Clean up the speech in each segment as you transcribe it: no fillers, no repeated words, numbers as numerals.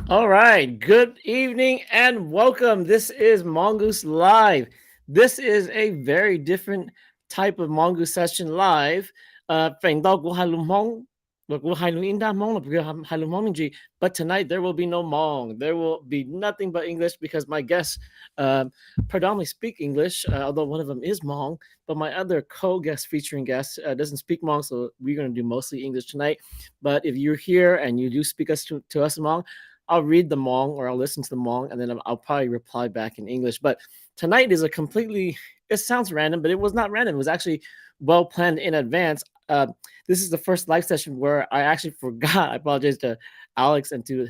All right. Good evening and welcome. This is Hmongoose Live. This is a very different type of Hmongoose session live. Phành đo của hai lùm Hmong, của hai lùm in đa Hmong là của hai lùm Hmong mình gì. But tonight there will be no Hmong. There will be nothing but English because my guests predominantly speak English, although one of them is Hmong. But my other co-guest featuring guest doesn't speak Hmong, so we're going to do mostly English tonight. But if you're here and you do speak to us Hmong, I'll read the Hmong or I'll listen to the Hmong and then I'll probably reply back in English. But tonight is a completely, it sounds random, but it was not random. It was actually well planned in advance. This is the first live session where I actually forgot. I apologize to Alex and to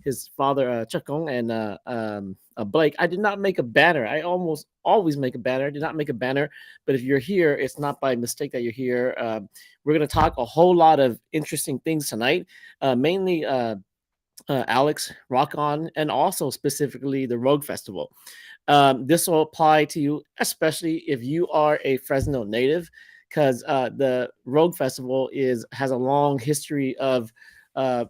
his father, Chakong, and Blake. I did not make a banner. I almost always make a banner. I did not make a banner. But if you're here, it's not by mistake that you're here. We're going to talk a whole lot of interesting things tonight, mainly Alex, Rock On, and also specifically the Rogue Festival. This will apply to you, especially if you are a Fresno native, because the Rogue Festival has a long history of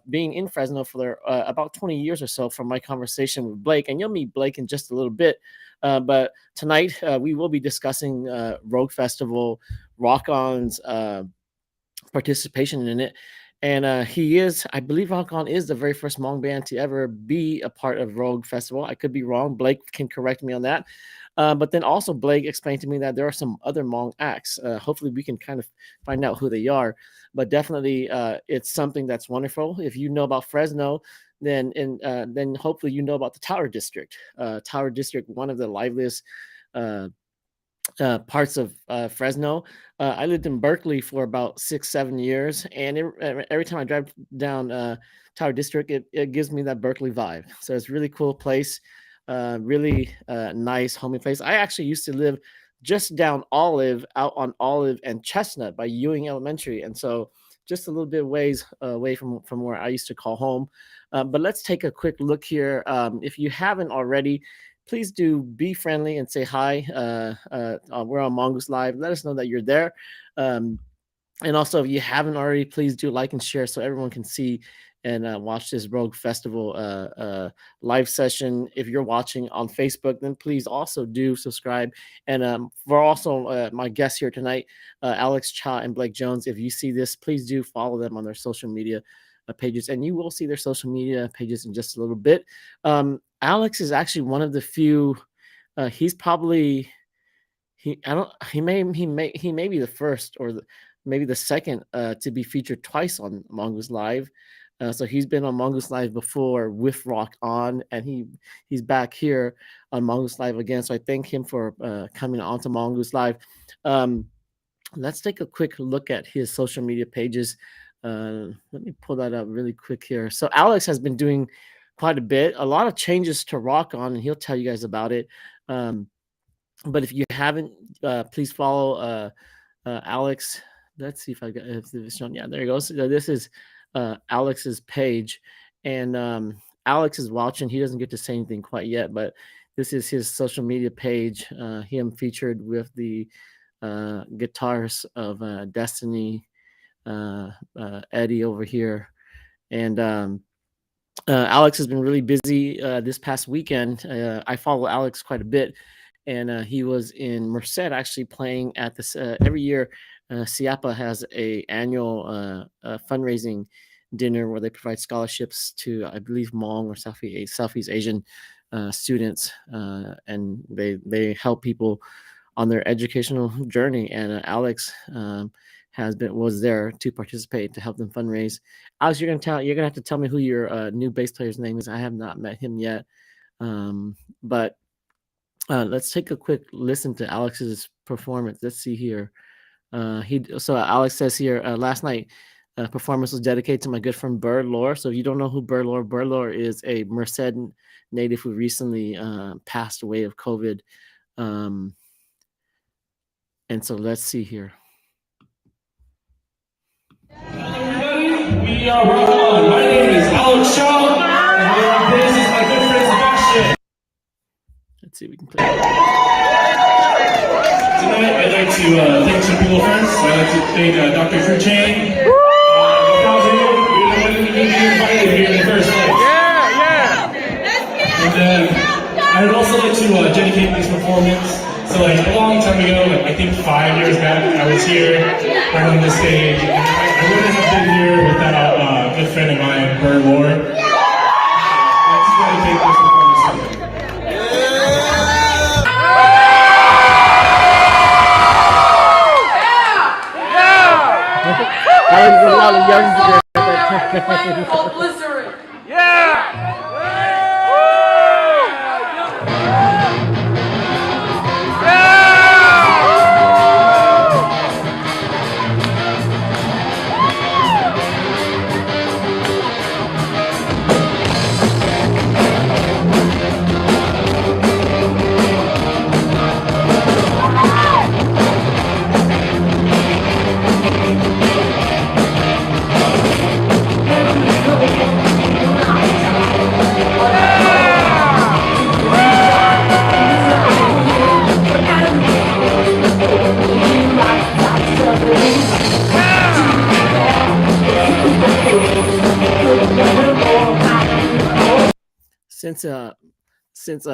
being in Fresno for about 20 years or so from my conversation with Blake. And you'll meet Blake in just a little bit. But tonight we will be discussing Rogue Festival, Rock On's participation in it. And I believe Rock On is the very first Hmong band to ever be a part of Rogue Festival. I could be wrong. Blake can correct me on that. But then also Blake explained to me that there are some other Hmong acts. Hopefully we can kind of find out who they are. But definitely it's something that's wonderful. If you know about Fresno, then hopefully you know about the Tower District. Tower District, one of the liveliest parts of Fresno. I lived in Berkeley for about 6-7 years, and every time I drive down Tower District, it gives me that Berkeley vibe. So it's a really cool place, really nice, homey place. I actually used to live just down Olive, out on Olive and Chestnut by Ewing Elementary, and so just a little bit ways away from where I used to call home. But let's take a quick look here. If you haven't already, please do be friendly and say hi. We're on Hmongoose Live. Let us know that you're there. And also, if you haven't already, please do like and share so everyone can see and watch this Rogue Festival live session. If you're watching on Facebook, then please also do subscribe. And for also my guests here tonight, Alex Cha and Blake Jones, if you see this, please do follow them on their social media pages, and you will see their social media pages in just a little bit. Alex is actually one of the few. He's probably he may be the first or maybe the second to be featured twice on Hmongoose Live. So he's been on Hmongoose Live before with Rock On, and he's back here on Hmongoose Live again. So I thank him for coming on to Hmongoose Live. Let's take a quick look at his social media pages. Let me pull that up really quick here. So Alex has been doing quite a bit, a lot of changes to Rock On, and he'll tell you guys about it. But if you haven't, please follow Alex. Let's see if it's shown. Yeah, there he goes. This is Alex's page, and Alex is watching. He doesn't get to say anything quite yet, but this is his social media page. Him featured with the guitars of Destiny, Eddie over here, and Alex has been really busy this past weekend. I follow Alex quite a bit, and he was in Merced actually playing at this every year. SIAPA has a annual fundraising dinner where they provide scholarships to, I believe, Hmong or Southeast Asian students, and they help people on their educational journey. And Alex was there to participate to help them fundraise. Alex, you're gonna have to tell me who your new bass player's name is. I have not met him yet, but let's take a quick listen to Alex's performance. Let's see here. So Alex says here, last night performance was dedicated to my good friend Bird Lore. So if you don't know who Bird Lore is a Merced native who recently passed away of COVID. And so let's see here. We are Rock On. My name is Alex Shaw, and this is my good friend Sebastian. Let's see if we can play. Tonight, I'd like to thank some people first. I'd like to thank Dr. Fu Chang. Without him, we wouldn't even be invited here in the first place. then I would also like to dedicate this performance. So like a long time ago, like I think 5 years back, I was here right on this stage. And I wouldn't have been here without a good friend of mine, Bird Ward. Let's dedicate this performance to him. Alex is a lot of young at that time. Since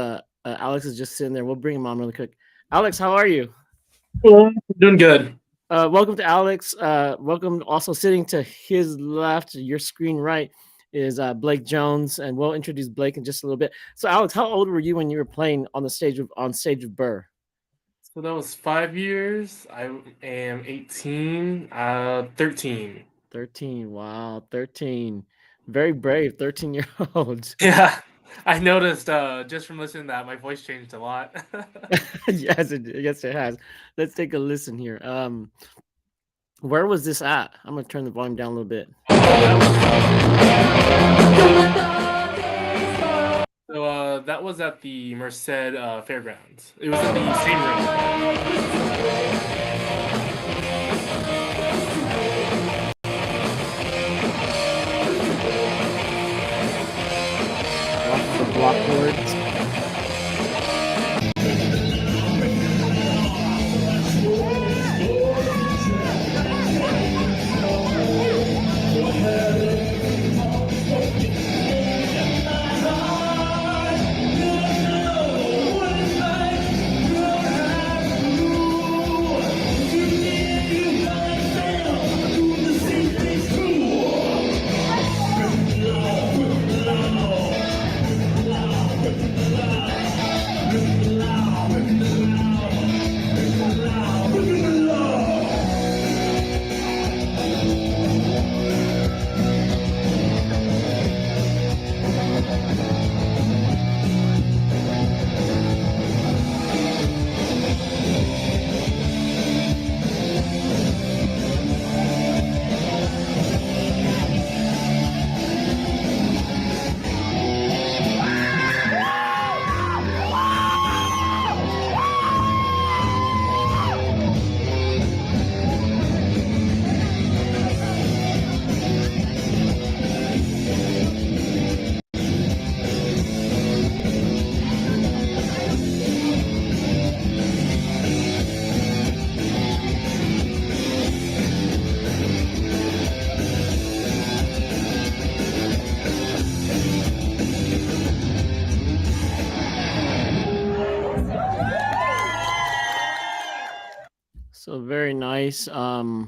Alex is just sitting there, we'll bring him on really quick. Alex, how are you? Doing good. Welcome to Alex. Welcome also sitting to his left, your screen right is Blake Jones, and we'll introduce Blake in just a little bit. So, Alex, how old were you when you were playing on stage of Burr? So that was 5 years. I am 18, 13. 13. Wow, 13. Very brave 13-year-olds. Yeah, I noticed just from listening to that, my voice changed a lot. Yes, it has. Let's take a listen here. Where was this at? I'm gonna turn the volume down a little bit. So that was at the Merced Fairgrounds. It was in the same room. Lots of blockboards. So very nice. So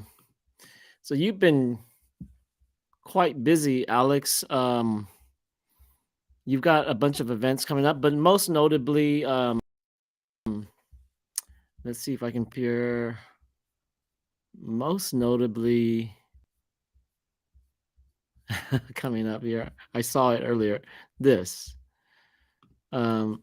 you've been quite busy, Alex. You've got a bunch of events coming up, but most notably, let's see if I can peer. Most notably, coming up here, I saw it earlier. This. Quite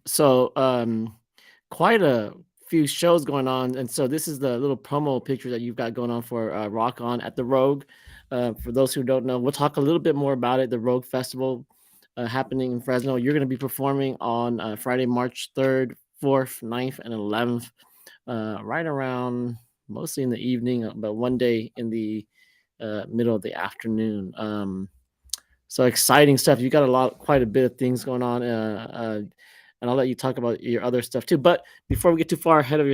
a few shows going on, and so this is the little promo picture that you've got going on for Rock On at the Rogue. For those who don't know, we'll talk a little bit more about it. The Rogue Festival happening in Fresno. You're going to be performing on Friday, March 3rd, 4th, 9th, and 11th, right around mostly in the evening, but one day in the middle of the afternoon. So exciting stuff. You got quite a bit of things going on, and I'll let you talk about your other stuff too. But before we get too far ahead of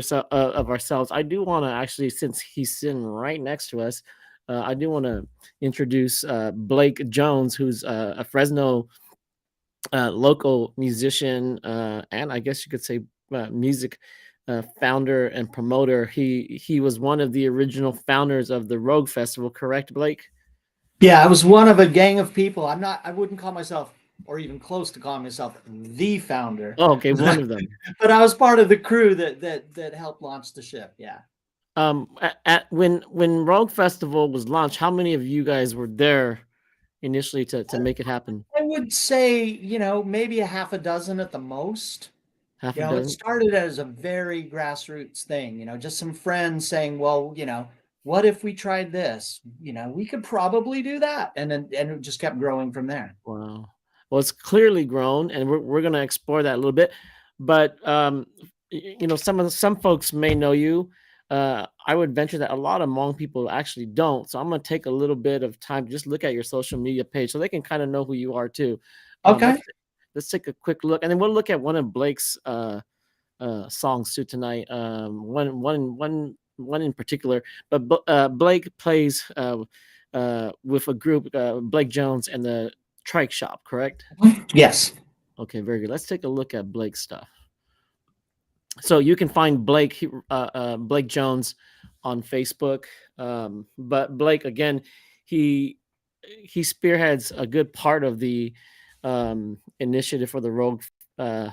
ourselves, I do want to actually, since he's sitting right next to us, I do want to introduce Blake Jones, who's a Fresno local musician, and I guess you could say music founder and promoter. He was one of the original founders of the Rogue Festival, correct, Blake? Yeah, I was one of a gang of people. I'm not, I wouldn't call myself, or even close to calling myself the founder, Oh, okay, one of them. but I was part of the crew that helped launch the ship. Yeah. When Rogue Festival was launched, how many of you guys were there initially to make it happen? I would say, maybe a half a dozen at the most. Half a It dozen. started as a very grassroots thing, just some friends saying, well, what if we tried this? We could probably do that. And it just kept growing from there. Wow. Well, it's clearly grown, and we're going to explore that a little bit. But some folks may know you. I would venture that a lot of Hmong people actually don't. So I'm going to take a little bit of time to just look at your social media page so they can kind of know who you are too. Okay. Let's take a quick look, and then we'll look at one of Blake's songs too tonight. One in particular, but Blake plays with a group, Blake Jones and the Trike Shop, correct? Yes. Okay, very good. Let's take a look at Blake's stuff. So you can find Blake Jones on Facebook, but Blake again, he spearheads a good part of the initiative for the Rogue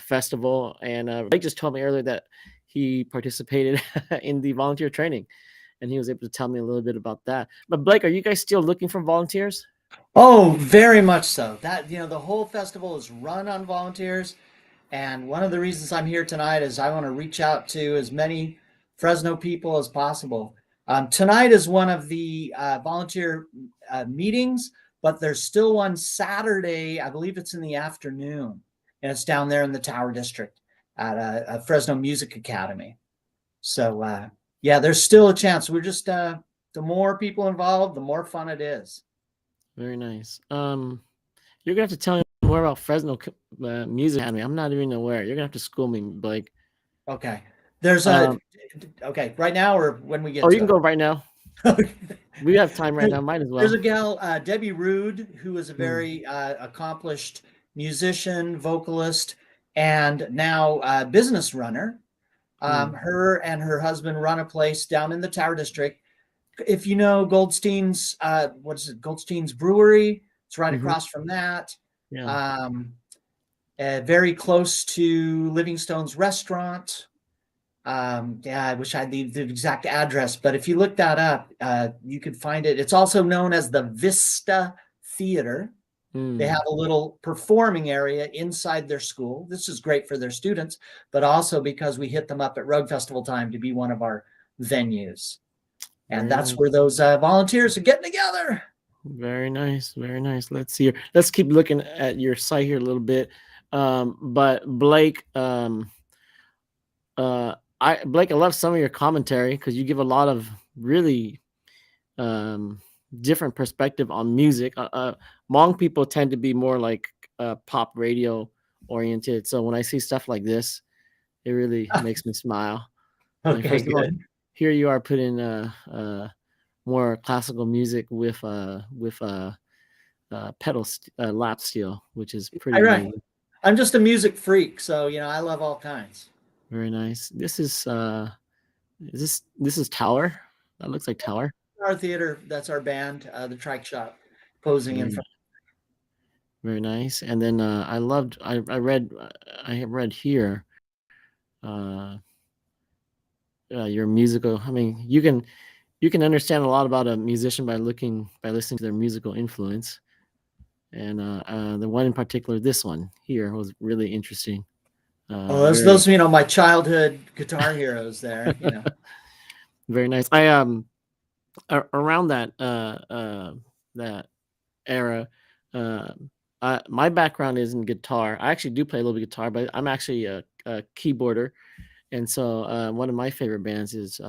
Festival, and Blake just told me earlier that he participated in the volunteer training, and he was able to tell me a little bit about that. But Blake, are you guys still looking for volunteers? Oh, very much so. That, the whole festival is run on volunteers. And one of the reasons I'm here tonight is I want to reach out to as many Fresno people as possible. Tonight is one of the volunteer meetings, but there's still one Saturday. I believe it's in the afternoon, and it's down there in the Tower District at a Fresno Music Academy. So, yeah, there's still a chance. We're just the more people involved, the more fun it is. Very nice. You're gonna have to tell me more about Fresno Music Academy. I'm not even aware. You're gonna have to school me, Blake. Okay. There's a okay right now or when we get Oh, to you can it. go right now. We have time right now. Might as well. There's a gal, Debbie Rude, who is a very accomplished musician, vocalist, and now business runner. Her and her husband run a place down in the Tower District. If you know Goldstein's, what is it? Goldstein's Brewery. It's right across from that. Yeah. Very close to Livingstone's restaurant. Yeah, I wish I had the exact address, but if you look that up, you could find it. It's also known as the Vista Theater. They have a little performing area inside their school. This is great for their students, but also because we hit them up at Rogue Festival time to be one of our venues. And that's where those volunteers are getting together. Very nice. Very nice. Let's see here. Let's keep looking at your site here a little bit. But Blake, Blake, I love some of your commentary because you give a lot of really different perspective on music. Hmong people tend to be more like pop radio oriented. So when I see stuff like this, it really makes me smile. Okay, First of all, good. here you are putting more classical music with pedal lap steel, which is pretty Right. amazing. I'm just a music freak, so I love all kinds. Very nice. This is Tower. That looks like Tower. Our theater, that's our band, the Trike Shop, posing in front. Very nice. And then I have read here your musical. I mean, you can understand a lot about a musician by listening to their musical influence. And the one in particular, this one here, was really interesting. Those my childhood guitar heroes there. Very nice. I around that era, my background is in guitar. I actually do play a little bit of guitar, but I'm actually a keyboarder, and so one of my favorite bands is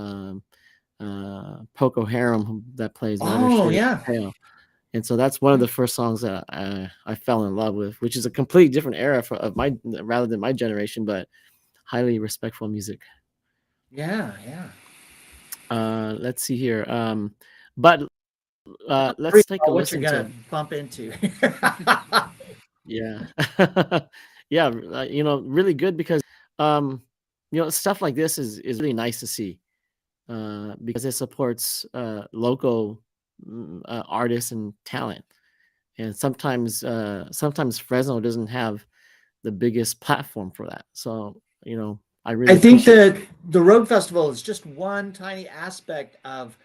Poco Harem, that plays Tail. And so that's one of the first songs that I fell in love with, which is a completely different era rather than my generation, but highly respectful music. Yeah. Let's see here. But let's take a what listen you're gonna to bump into. Yeah. Yeah, really good because stuff like this is really nice to see because it supports local artists and talent. And sometimes Fresno doesn't have the biggest platform for that. So, I I really think appreciate. that the Road Festival is just one tiny aspect of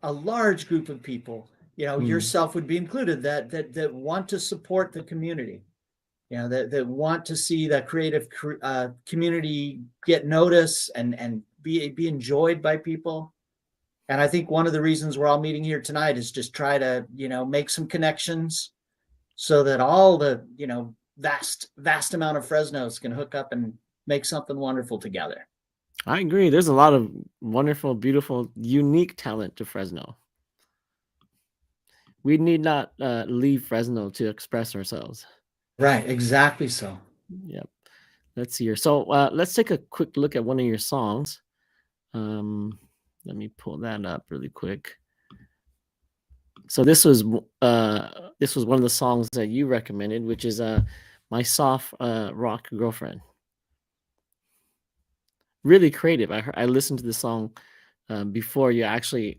a large group of people. Mm. Yourself would be included that want to support the community. That want to see the creative community get notice and be enjoyed by people. And I think one of the reasons we're all meeting here tonight is just try to make some connections so that all the vast amount of Fresnos can hook up and make something wonderful together. I agree. There's a lot of wonderful, beautiful, unique talent to Fresno. We need not leave Fresno to express ourselves. Right, exactly so. Yep. Let's see here. So let's take a quick look at one of your songs. Let me pull that up really quick. So this was one of the songs that you recommended, which is "My Soft Rock Girlfriend." Really creative. I listened to the song before you actually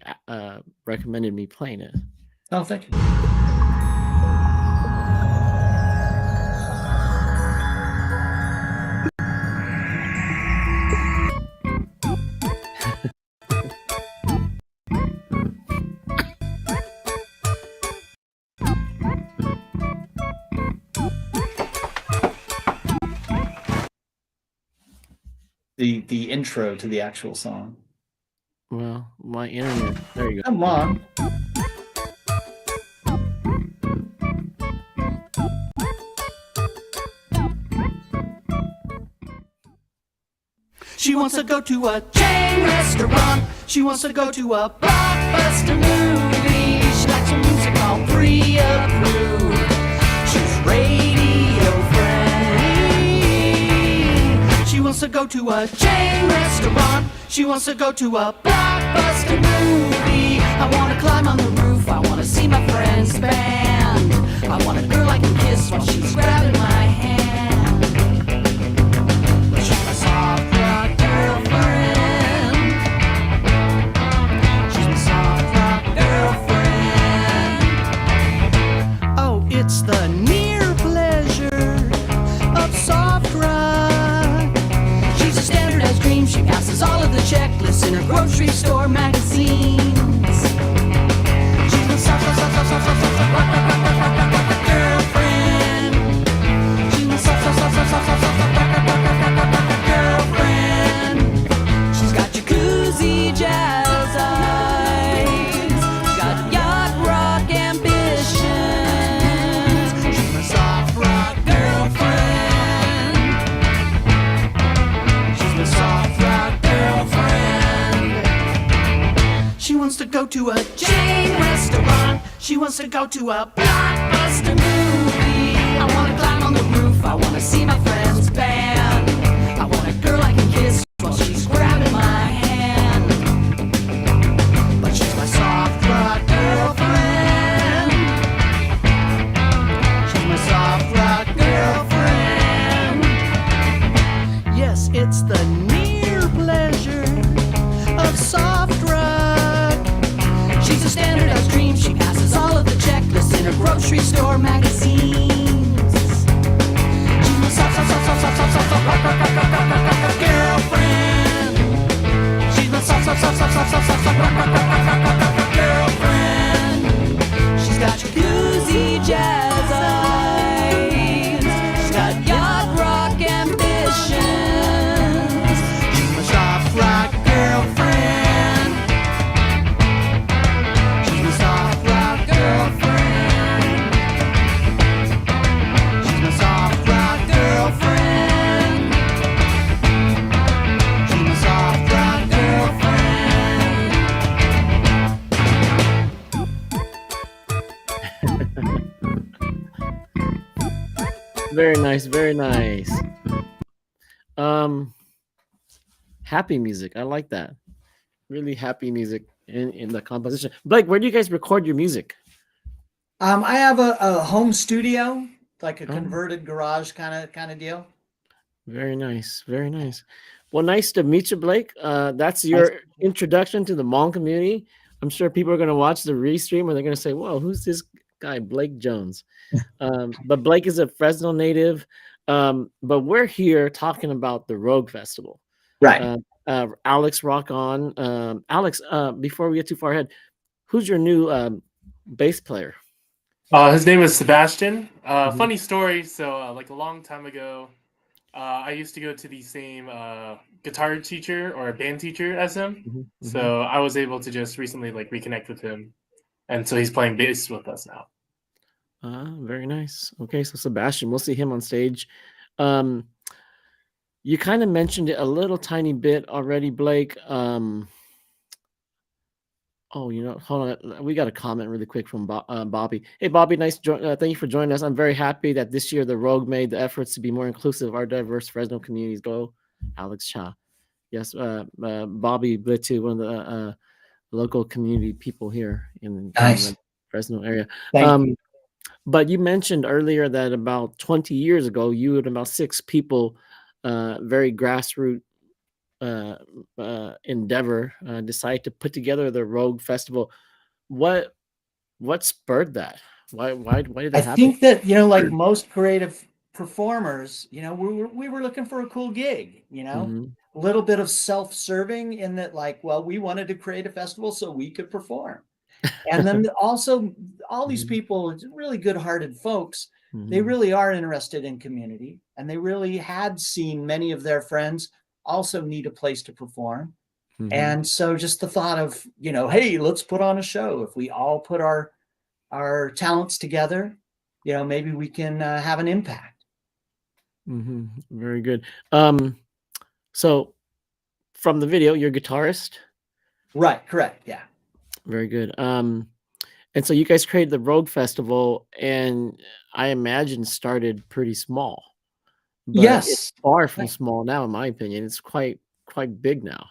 recommended me playing it. Oh, thank you. The intro to the actual song. Well, my internet. There you go. Come on. She wants to go to a chain restaurant. She wants to go to a blockbuster movie. She likes her music all pre-approved. She's radio friendly. She wants to go to a chain restaurant. She wants to go to a blockbuster movie. I want to climb on the roof. I want to see my friend's band. I want a girl I can kiss while she's grabbing my hand. But she's my soft rock girlfriend. She's my soft rock girlfriend. Oh, it's the near pleasure of soft rock. She's a standardized dream. She passes all of the checklists in her grocery store magazines. She's my soft rock girlfriend. She's my soft girlfriend. She's got jacuzzi jazz eyes. She's got yacht rock ambitions. She's my soft rock girlfriend. She's my soft rock girlfriend. She wants to go to a chain restaurant. She wants to go to a blockbuster movie. I want to climb on the roof. I want to see my friend's band. I want a girl I can kiss while she's grabbing my hand. But she's my soft rock girlfriend. She's my soft rock girlfriend. Yes, it's the near pleasure of soft rock. She's a standardized dream. She passes all of the checklists in her grocery store magazines. She's my soft girlfriend. She's my soft girlfriend. She's got jacuzzi jazz eyes. She's got yacht rock ambitions. She's my soft rock girlfriend. She's my soft rock girlfriend. She's my soft rock girlfriend. She's my soft rock girlfriend. Very nice, very nice. Happy music. I like that. Really happy music in the composition. Blake, where do you guys record your music? I have a home studio, like a Oh, converted garage kind of deal. very nice. Very nice. Well, nice to meet you, Blake. That's Nice. your introduction to the Hmong community. I'm sure people are going to watch the restream and they're going to say, "Whoa, who's this guy, Blake Jones?" But Blake is a Fresno native. But we're here talking about the Rogue Festival. Right. Alex, rock on. Alex, before we get too far ahead, who's your new bass player? His name is Sebastian. Mhm. Funny story. So, like a long time ago, I used to go to the same guitar teacher or band teacher as him. Mhm, mhm. So I was able to just recently like reconnect with him, and so he's playing bass with us now. Very nice. Okay, so Sebastian, we'll see him on stage. Um, you kind of mentioned it a little tiny bit already, Blake. Oh, hold on. We got a comment really quick from Bobby. Hey, Bobby, thank you for joining us. I'm very happy that this year the Rogue made the efforts to be more inclusive of our diverse Fresno communities. Go, Alex Cha. Yes, Bobby Blitu, one of the local community people here in Nice. the Fresno area. Thank you. But you mentioned earlier that about 20 years ago, you and about 6 people, very grassroots uh, endeavor, decided to put together the Rogue Festival. What what spurred that? Why did I that happen? think that, like most creative performers, we were looking for a cool gig, Hmm. a little bit of self-serving in that, like, well, we wanted to create a festival so we could perform. And then also, all these Hmm. people, really good-hearted folks, they Hmm. really are interested in community, and they really had seen many of their friends also need a place to perform. Hmm. And so just the thought of, hey, let's put on a show. If we all put our talents together, maybe we can have an impact. Hmm. Very good. Um, so from the video, you're a guitarist. Right, correct. Yeah. Very good. And so you guys created the Rogue Festival, and I imagine started pretty small, but it's Yes. far from small now, in my opinion. It's quite big now.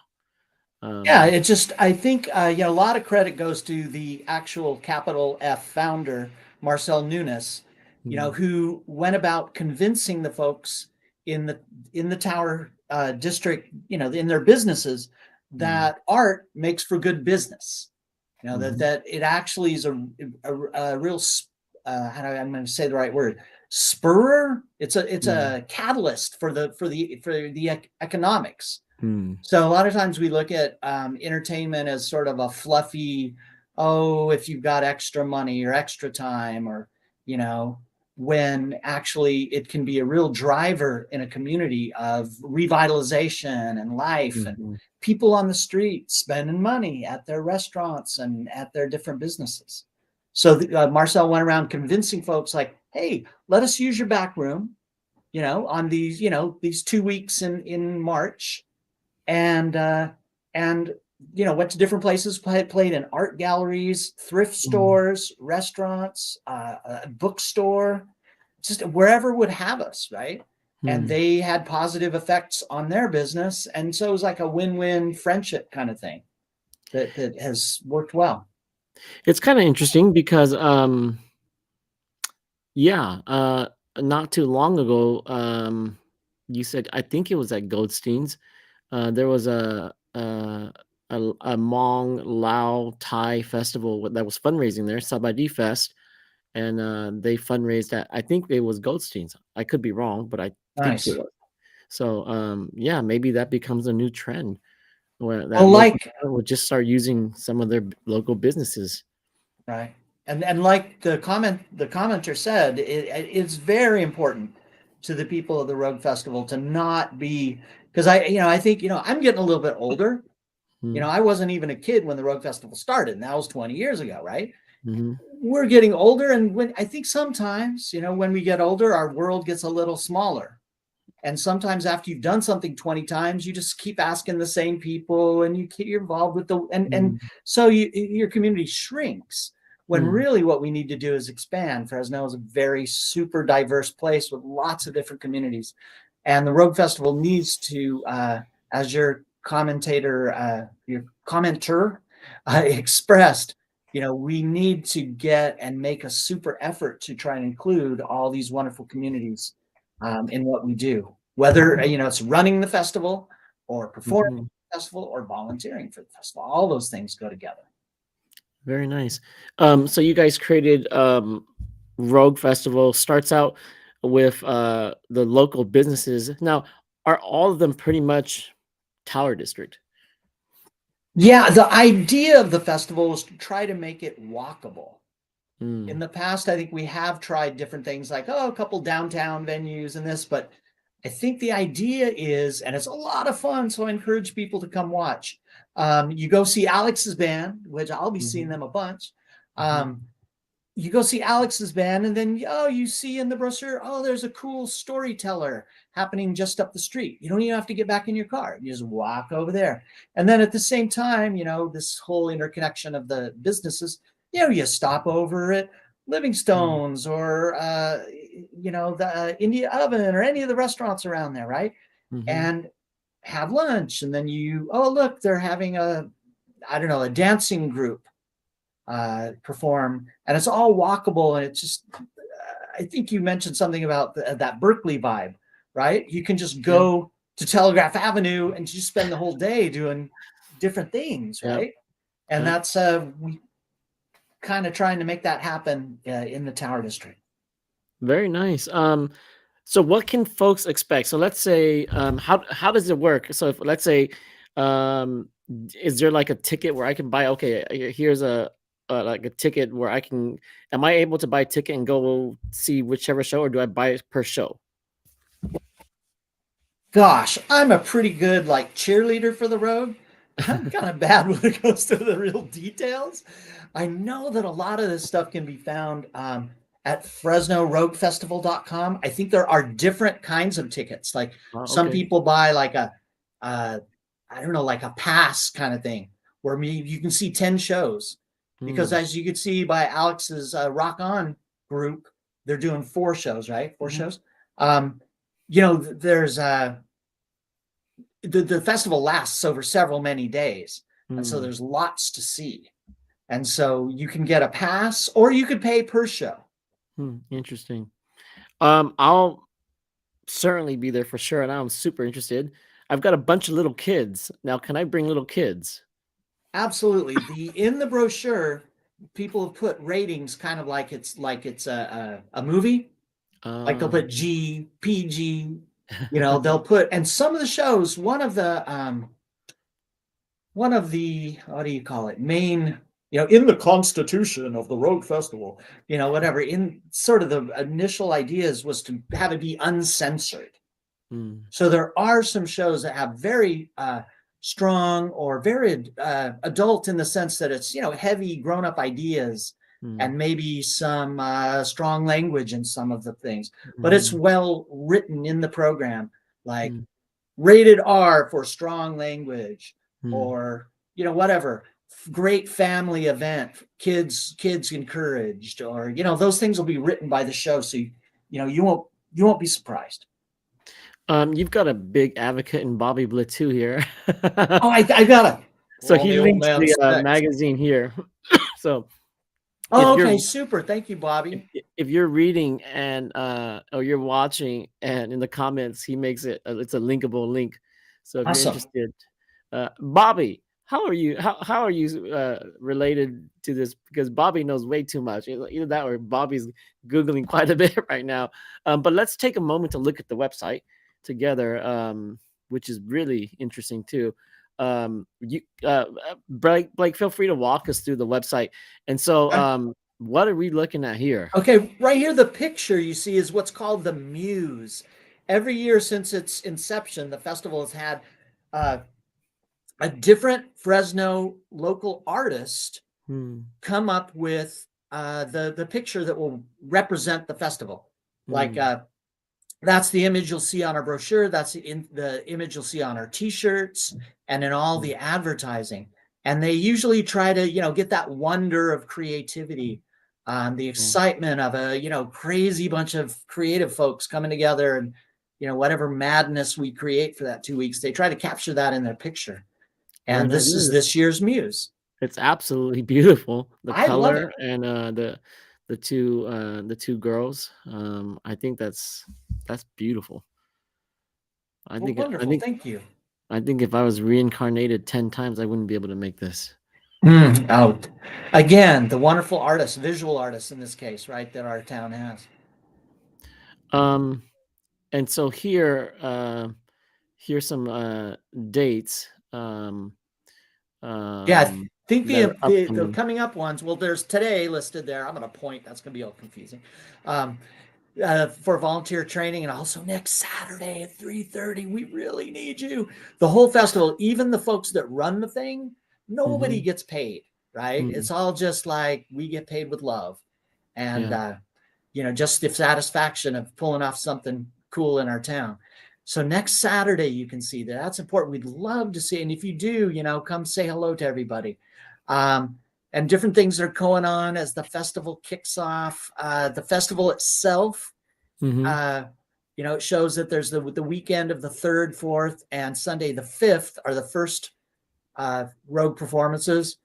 Yeah, Um, it just, I think, a lot of credit goes to the actual capital F founder, Marcel Nunes, mm, who went about convincing the folks in the Tower district, in their businesses, mm, that art makes for good business. That mhm, that it actually is a real, how do I'm going to say the right word, spurrer. It's mm, a catalyst for the economics. mm, So a lot of times we look at entertainment as sort of a fluffy, oh, if you've got extra money or extra time, or, you know, when actually it can be a real driver in a community of revitalization and life, and mhm, people on the street spending money at their restaurants and at their different businesses. So Marcel went around convincing folks like, hey, let us use your back room, on these 2 weeks in March, and went to different places, played in art galleries, thrift mm, stores, restaurants, a bookstore, just wherever would have us, right? And mm. they had positive effects on their business, and so it was like a win-win friendship kind of thing that has worked well. It's kind of interesting because, yeah, not too long ago, you said I think it was at Goldstein's. There was a Hmong Lao Thai festival that was fundraising there, Sabadi Fest, and they fundraised at I think it was Goldstein's. I could be wrong, but I think it Nice. was. So yeah, maybe that becomes a new trend where that Well, local like, talent would just start using some of their local businesses. right. And like the commenter said, it's very important to the people of the Rogue Festival to not be, because I think, I'm getting a little bit older. Mm-hmm. I wasn't even a kid when the Rogue Festival started, and that was 20 years ago, right? Mm-hmm. We're getting older, and when I think sometimes, when we get older, our world gets a little smaller. And sometimes after you've done something 20 times, you just keep asking the same people, and you're involved with and so your community shrinks, when Mm-hmm. really what we need to do is expand. Fresno is a very super diverse place with lots of different communities. And the Rogue Festival needs to, as your commenter expressed, we need to get and make a super effort to try and include all these wonderful communities in what we do, whether it's running the festival or performing Mhm. the festival or volunteering for the festival. All those things go together. Very nice. So you guys created Rogue Festival. Starts out with the local businesses. Now, are all of them pretty much Tower District? Yeah, the idea of the festival was to try to make it walkable. In Mm, the past, I think we have tried different things like, a couple downtown venues and this, but I think the idea is, and it's a lot of fun, so I encourage people to come watch. You go see Alex's band, which I'll be seeing mhm, them a bunch. mhm, Um, you go see Alex's band, and then you see in the brochure, there's a cool storyteller happening just up the street. You don't even have to get back in your car. You just walk over there. And then at the same time, this whole interconnection of the businesses, you stop over at mm, Livingstone's or the India Oven or any of the restaurants around there, right? mhm, And have lunch. And then look, they're having I don't know, a dancing group perform, and it's all walkable. And it's just, I think you mentioned something about that Berkeley vibe, right? You can just yeah, go to Telegraph Avenue and just spend the whole day doing different things, yep, right? And yep. that's we kind of trying to make that happen in the Tower District. Very nice. So what can folks expect? So let's say, how does it work? So if let's say, is there like a ticket where I can buy? Okay, here's like a ticket where I can. Am I able to buy a ticket and go see whichever show, or do I buy it per show? Gosh, I'm a pretty good like cheerleader for the road. I'm kind of bad when it comes to the real details. I know that a lot of this stuff can be found at FresnoRogueFestival.com. I think there are different kinds of tickets. Like some Okay. people buy like uh, I don't know, like a pass kind of thing where maybe you can see 10 shows. Because Mm. as you could see by Alex's Rock On group, they're doing 4 shows, right? Four Mhm. shows. Um, there's the festival lasts over several many days, and so Mm. there's lots to see. And so you can get a pass, or you could pay per show. Hmm. Interesting. I'll certainly be there for sure, and I'm super interested. I've got a bunch of little kids. Now, can I bring little kids? Absolutely. The in the brochure, people have put ratings kind of like it's a movie. Like they'll put Okay. G, PG, they'll put, and some of the shows, one of the what do you call it, main, in the constitution of the Rogue Festival, whatever, in sort of the initial ideas was to have it be uncensored. Mm, So there are some shows that have very strong or very adult, in the sense that it's heavy grown up ideas mm, and maybe some strong language in some of the things, but it's mhm, well written in the program, like mm, rated R for strong language, mm. or whatever, great family event, kids encouraged, or those things will be written by the show, so you won't be surprised. You've got a big advocate in Bobby Blittu here. Oh, I gotta So pull on he the old links man the specs. magazine here. So if Oh, you're okay, super. Thank you, Bobby. if you're reading and or you're watching, and in the comments he makes it, it's a linkable link. So if you're Awesome. interested, Bobby, how are you related to this? Because Bobby knows way too much. Either that or Bobby's googling quite a bit right now. But let's take a moment to look at the website together, which is really interesting too. Blake, feel free to walk us through the website. And so, Okay. what are we looking at here? Okay, right here, the picture you see is what's called the Muse. Every year since its inception, the festival has had uh, a different Fresno local artist Hmm. come up with the picture that will represent the festival. Like Hmm. that's the image you'll see on our brochure. That's the image you'll see on our T-shirts and in all the advertising. And they usually try to, get that wonder of creativity, the Hmm. excitement of a, crazy bunch of creative folks coming together, and, whatever madness we create for that 2 weeks, they try to capture that in their picture. Very And nice. this is this year's Muse. It's absolutely beautiful. The I love it. color and the two girls. I think that's beautiful. I Well, think I wonderful. think Thank you. I think if I was reincarnated 10 times, I wouldn't be able to make this. Out. Again, the wonderful artists, visual artists in this case, right, that our town has. Um, and so here's some dates Yeah, I um think that are the upcoming. coming up ones. Well, there's today listed there. I'm going to point. That's going to be all confusing. Um, for volunteer training, and also next Saturday at 3:30. We really need you. The whole festival, even the folks that run the thing, nobody Hmm. gets paid, right? It's all just like we get paid with love, and Yeah. just the satisfaction of pulling off something cool in our town. So next Saturday, you can see that. That's important. We'd love to see, and if you do, come say hello to everybody. Um, and different things are going on as the festival kicks off. The festival itself, Hmm. uh, it shows that there's the weekend of the 3rd, 4th, and Sunday the 5th are the first rogue performances,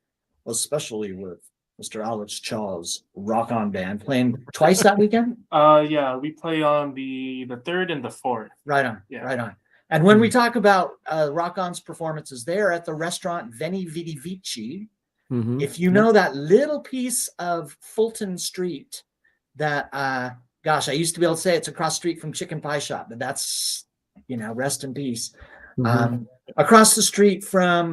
especially with Mr. Alex Chaw's Rock On Band playing twice that weekend. Yeah, we play on the third and the fourth. Right on, Yeah. right on. And when we talk about Rock On's performances, they're at the restaurant Veni Vidi Vici. Hmm. If you know that little piece of Fulton Street that, gosh, I used to be able to say it's across the street from Chicken Pie Shop, but that's, rest in peace. Hmm. Across the street from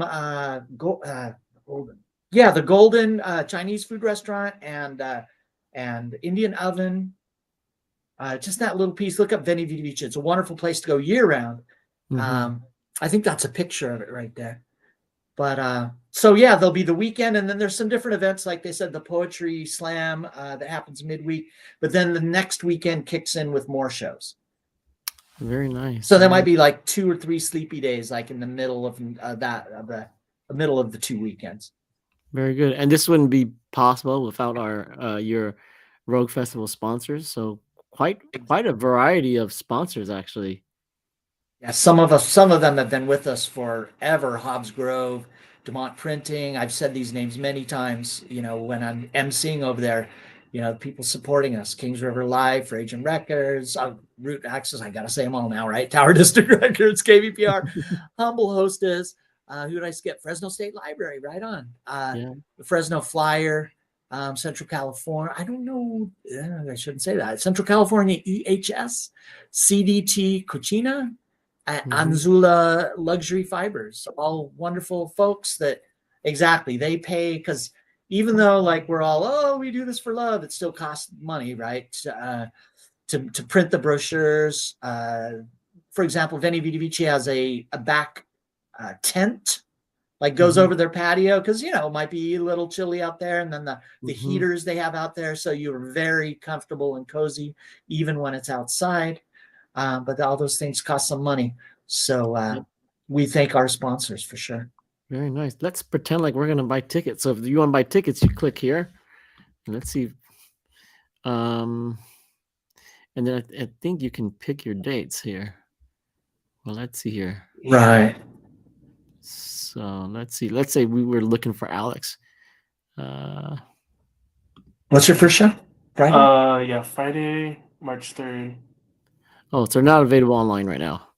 Golden. Yeah, the Golden Chinese food restaurant and Indian oven. Just that little piece. Look up Veni Vidi Vici. It's a wonderful place to go year round. Hmm. I think that's a picture of it right there. But so yeah, there'll be the weekend, and then there's some different events, like they said, the poetry slam that happens midweek. But then the next weekend kicks in with more shows. Very nice. So there might be like 2 or 3 sleepy days, like in the middle of the middle of the 2 weekends. Very good. And this wouldn't be possible without our your Rogue Festival sponsors. So quite a variety of sponsors actually. Yeah, some of them have been with us forever. Hobbs Grove, Demont Printing. I've said these names many times. When I'm emceeing over there, people supporting us. Kings River Live, for Agent Records, Root Access. I gotta say them all now, right? Tower District Records, KVPR, Humble Hostess. Who did I skip? Fresno State Library, right on. Yeah. The Fresno Flyer, Central California. I don't know. I shouldn't say that. Central California EHS, CDT Cucina. Anzula Luxury Fibers, all wonderful folks that exactly they pay, because even though like we're all, we do this for love, it still costs money, right? To print the brochures. For example, Veni Vidi Vici has a back tent, like goes over their patio, because it might be a little chilly out there, and then the heaters they have out there, so you're very comfortable and cozy even when it's outside. But all those things cost some money. So we thank our sponsors for sure. Very nice. Let's pretend like we're gonna buy tickets. So if you want to buy tickets, you click here. And let's see. And then I think you can pick your dates here. Well, let's see here. Right. So let's see. Let's say we were looking for Alex. What's your first show? Friday? Yeah, Friday, March 3rd. Oh, so they're not available online right now.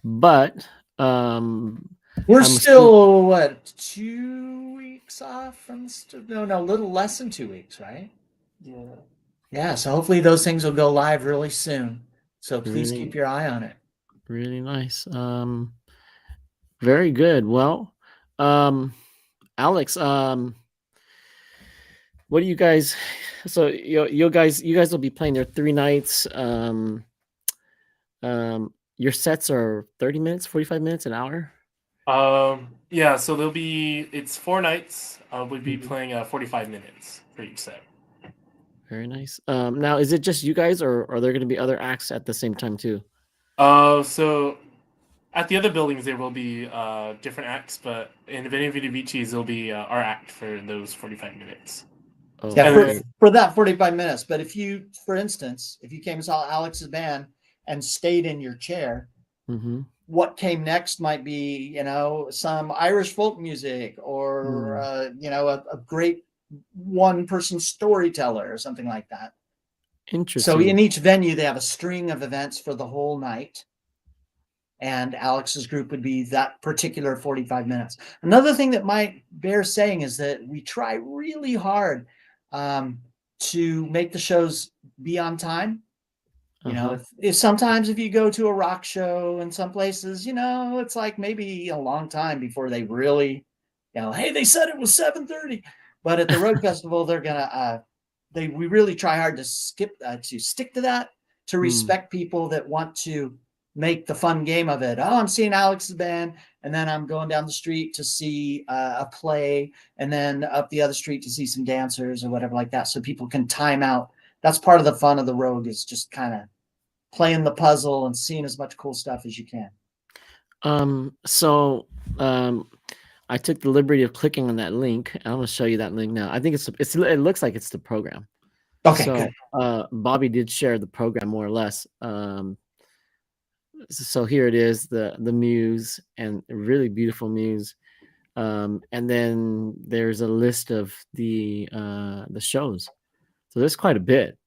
But We're I'm still what, 2 weeks off from no, a little less than 2 weeks, right? Yeah. Yeah, so hopefully those things will go live really soon. So please Really? keep your eye on it. Really nice. Very good. Well, Alex, what do you guys? So you guys will be playing there 3 nights. Your sets are 30 minutes, 45 minutes, an hour. Yeah, so it's 4 nights. We'll be playing 45 minutes for each set. Very nice. Now is it just you guys, or are there going to be other acts at the same time too? So at the other buildings there will be different acts, but in Veni Vidi Vici's there'll be our act for those 45 minutes. Oh, Yeah, okay. for that 45 minutes. But if you, for instance, if you came and saw Alex's band and stayed in your chair, what came next might be, you know, some Irish folk music or, you know, a great one person storyteller or something like that. So Interesting. in each venue, they have a string of events for the whole night. And Alex's group would be that particular 45 minutes. Another thing that might bear saying is that we try really hard to make the shows be on time. You know, if sometimes if you go to a rock show in some places, you know, it's like maybe a long time before they really, you know, hey, they said it was 7:30. But at the Road Festival, they're gonna we really try hard to stick to that, to respect people that want to make the fun game of it. Oh, I'm seeing Alex's band, and then I'm going down the street to see a play, and then up the other street to see some dancers or whatever like that, so people can time out. That's part of the fun of the Rogue, is just kind of playing the puzzle and seeing as much cool stuff as you can. So I took the liberty of clicking on that link. I'm going to show you that link now. I think it looks like it's the program. Okay, So good. Bobby did share the program more or less. So here it is, the muse, and a really beautiful muse. And then there's a list of the shows. So there's quite a bit.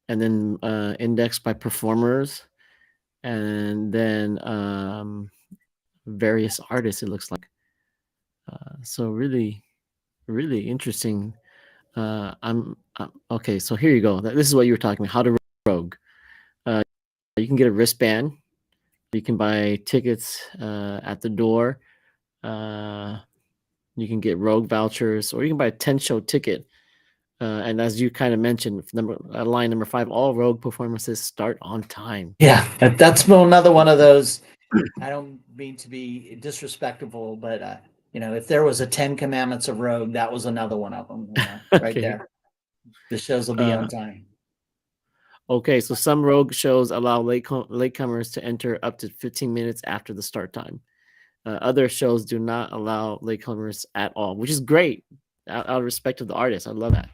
And then indexed by performers, and then various artists, it looks like. So really, really interesting. I'm okay. So here you go. This is what you were talking about. How to Rogue. You can get a wristband. You can buy tickets at the door. You can get Rogue vouchers, or you can buy a 10-show ticket. And as you kind of mentioned, line number 5, all Rogue performances start on time. Yeah, that's another one of those. I don't mean to be disrespectful, but you know, if there was a 10 commandments of Rogue, that was another one of them. You know, right Okay. there. The shows will be on time. Okay, so some Rogue shows allow latecomers to enter up to 15 minutes after the start time. Other shows do not allow latecomers at all, which is great. Out of respect of the artist, I love that.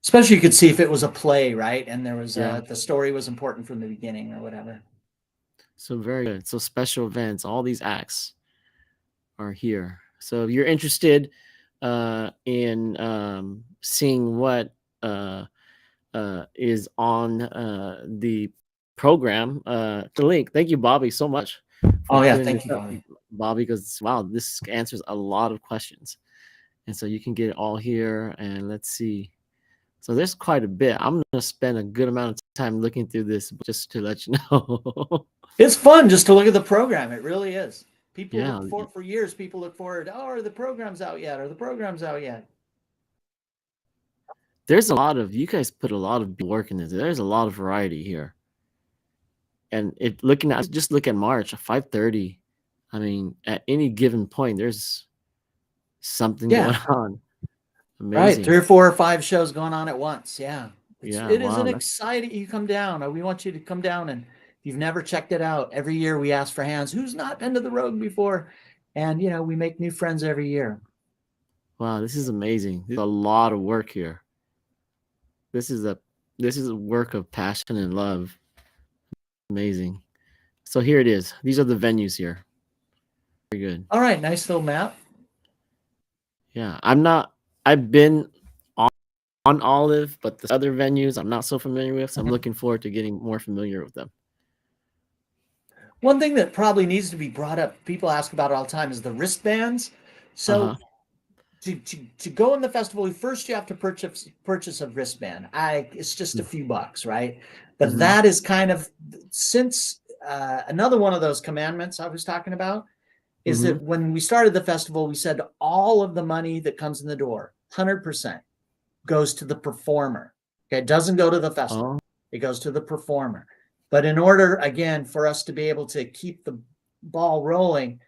Especially you could see if it was a play, right? And there was Yeah. the story was important from the beginning or whatever. So very good. So special events, all these acts are here. So if you're interested in seeing what is on the program, the link. Thank you, Bobby, so much. Oh yeah, thank you, Bobby, because wow, this answers a lot of questions, and so you can get it all here. And let's see. So there's quite a bit. I'm going to spend a good amount of time looking through this just to let you know. It's fun just to look at the program. It really is. People Yeah. look for years. People look forward. Oh, are the programs out yet? Are the programs out yet? There's a lot of, you guys put a lot of work in this. There's a lot of variety here. And just look at March, 5:30. I mean, at any given point, there's something going on. Amazing. Right, 3 or 4 or 5 shows going on at once. Yeah, it is wow, an exciting. You come down. We want you to come down, and if you've never checked it out, every year we ask for hands. Who's not been to the Rogue before? And you know, we make new friends every year. Wow, this is amazing. There's a lot of work here. This is a work of passion and love. Amazing. So here it is. These are the venues here. Very good. All right, nice little map. Yeah, I've been on Olive, but the other venues I'm not so familiar with, so I'm looking forward to getting more familiar with them. One thing that probably needs to be brought up, people ask about it all the time, is the wristbands. So to go in the festival, first you have to purchase a wristband. It's just a few bucks, right? But that is kind of, since another one of those commandments I was talking about is that when we started the festival, we said all of the money that comes in the door, 100%, goes to the performer. Okay, it doesn't go to the festival. It goes to the performer. But in order, again, for us to be able to keep the ball rolling,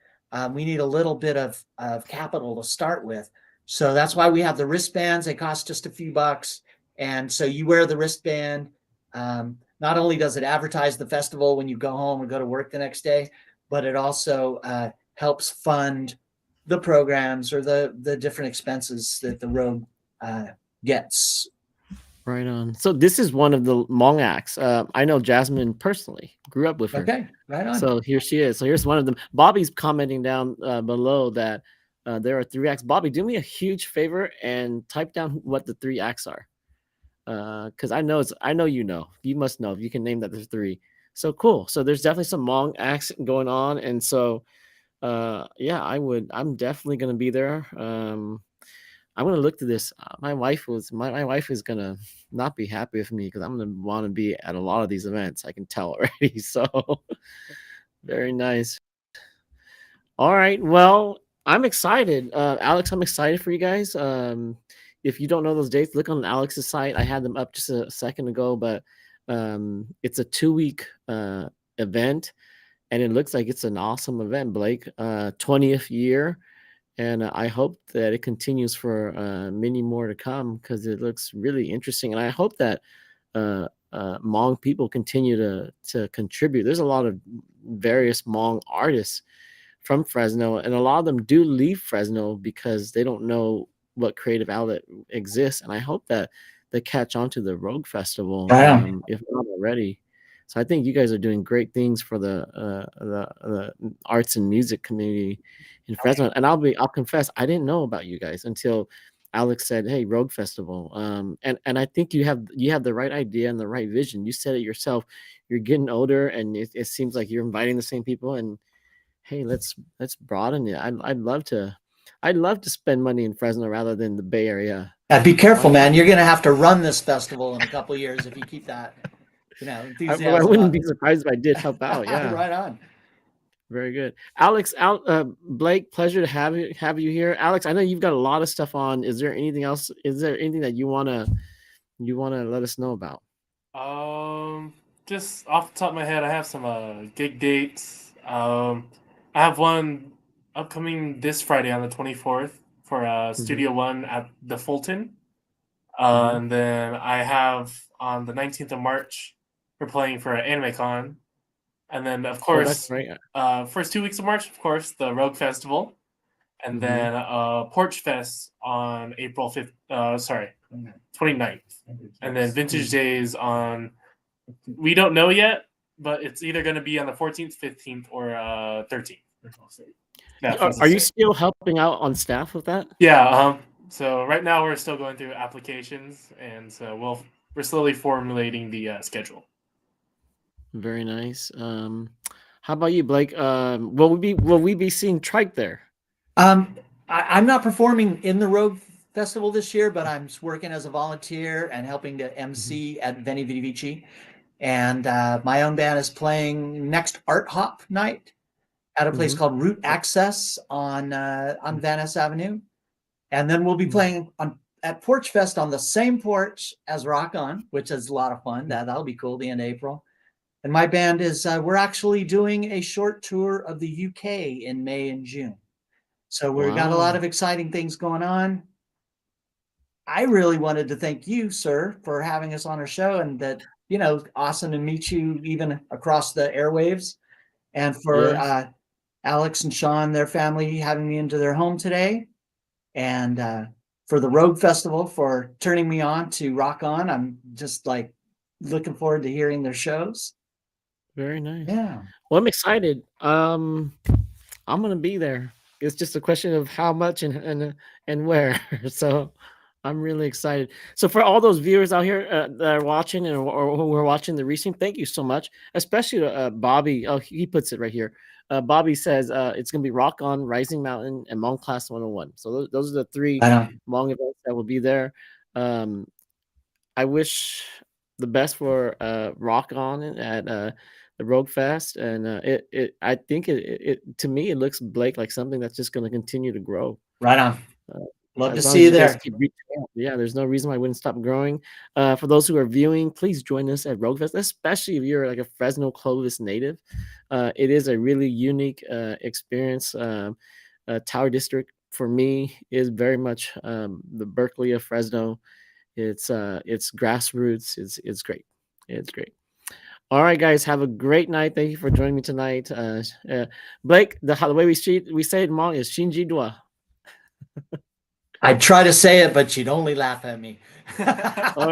we need a little bit of capital to start with. So that's why we have the wristbands. They cost just a few bucks. And so you wear the wristband. Not only does it advertise the festival when you go home or go to work the next day, but it also helps fund the programs or the different expenses that the Rogue gets. Right on. So this is one of the Hmong acts. I know Jasmine personally. Grew up with her. Okay, right on. So here she is. So here's one of them. Bobby's commenting down below that there are 3 acts. Bobby, do me a huge favor and type down what the 3 acts are. Because I know you know. You must know if you can name that there's 3. So cool. So there's definitely some Hmong acts going on, and so yeah, I'm definitely gonna be there. I'm gonna look to this. My wife is gonna not be happy with me because I'm gonna want to be at a lot of these events. I can tell already. So very nice. All right. Well, I'm excited. Alex, I'm excited for you guys. If you don't know those dates, look on Alex's site. I had them up just a second ago, but it's a 2-week event, and it looks like it's an awesome event, Blake. 20th year, and I hope that it continues for many more to come because it looks really interesting. And I hope that Hmong people continue to contribute. There's a lot of various Hmong artists from Fresno, and a lot of them do leave Fresno because they don't know what creative outlet exists. And I hope that they catch on to the Rogue Festival, Right on. if not already. So I think you guys are doing great things for the arts and music community in Fresno. And I'll confess, I didn't know about you guys until Alex said, "Hey, Rogue Festival." And I think you have the right idea and the right vision. You said it yourself. You're getting older, and it seems like you're inviting the same people. And hey, let's broaden it. I'd love to spend money in Fresno rather than the Bay Area. Be careful, man. You're going to have to run this festival in a couple of years if you keep that, enthusiasm. I wouldn't be surprised if I did help out. Yeah, Right on. very good. Alex, Blake, pleasure to have you here. Alex, I know you've got a lot of stuff on. Is there anything else? Is there anything that you wanna let us know about? Just off the top of my head, I have some gig dates. I have one upcoming this Friday on the 24th for Studio One at the Fulton. And then I have on the 19th of March, we're playing for AnimeCon. And then, of course, that's right. first 2 weeks of March, of course, the Rogue Festival. And then Porch Fest on April 5th, 29th. And then Vintage Days on, we don't know yet, but it's either going to be on the 14th, 15th, or 13th. Are you still helping out on staff with that? Yeah. So right now we're still going through applications, and so we're slowly formulating the schedule. Very nice. How about you, Blake? Will we be seeing Trike there? I'm not performing in the Rogue Festival this year, but I'm working as a volunteer and helping to MC at Veni Vidi Vici. And my own band is playing next Art Hop night at a place called Root Access on Van Ness Avenue. And then we'll be playing at Porch Fest on the same porch as Rock On, which is a lot of fun. That'll be cool, the end of April. And my band is, we're actually doing a short tour of the UK in May and June. So we've got a lot of exciting things going on. I really wanted to thank you, sir, for having us on our show, and that, awesome to meet you even across the airwaves. And for Alex and Sean, their family, having me into their home today. And for the Rogue Festival for turning me on to Rock On. I'm just looking forward to hearing their shows. Very nice. Yeah. Well, I'm excited. I'm gonna be there. It's just a question of how much and where. So I'm really excited. So for all those viewers out here that are watching or who are watching the restream, thank you so much. Especially to Bobby. Oh, he puts it right here. Bobby says it's gonna be Rock On, Rising Mountain, and Hmong Class 101. So those are the 3 Hmong events that will be there. I wish the best for Rock On at the Rogue Fest, and I think it to me it looks, Blake, like something that's just going to continue to grow. Right on. Love to As long see as you guys there. keep reaching out. Yeah, there's no reason why I wouldn't stop growing. For those who are viewing, please join us at Rogue Fest, especially if you're like a Fresno Clovis native. It is a really unique experience. Tower District for me is very much the Berkeley of Fresno. It's grassroots. It's great. It's great. All right, guys, have a great night. Thank you for joining me tonight. Blake, the way we say it in Hmong is Shinji Dua. I'd try to say it, but you'd only laugh at me. All right.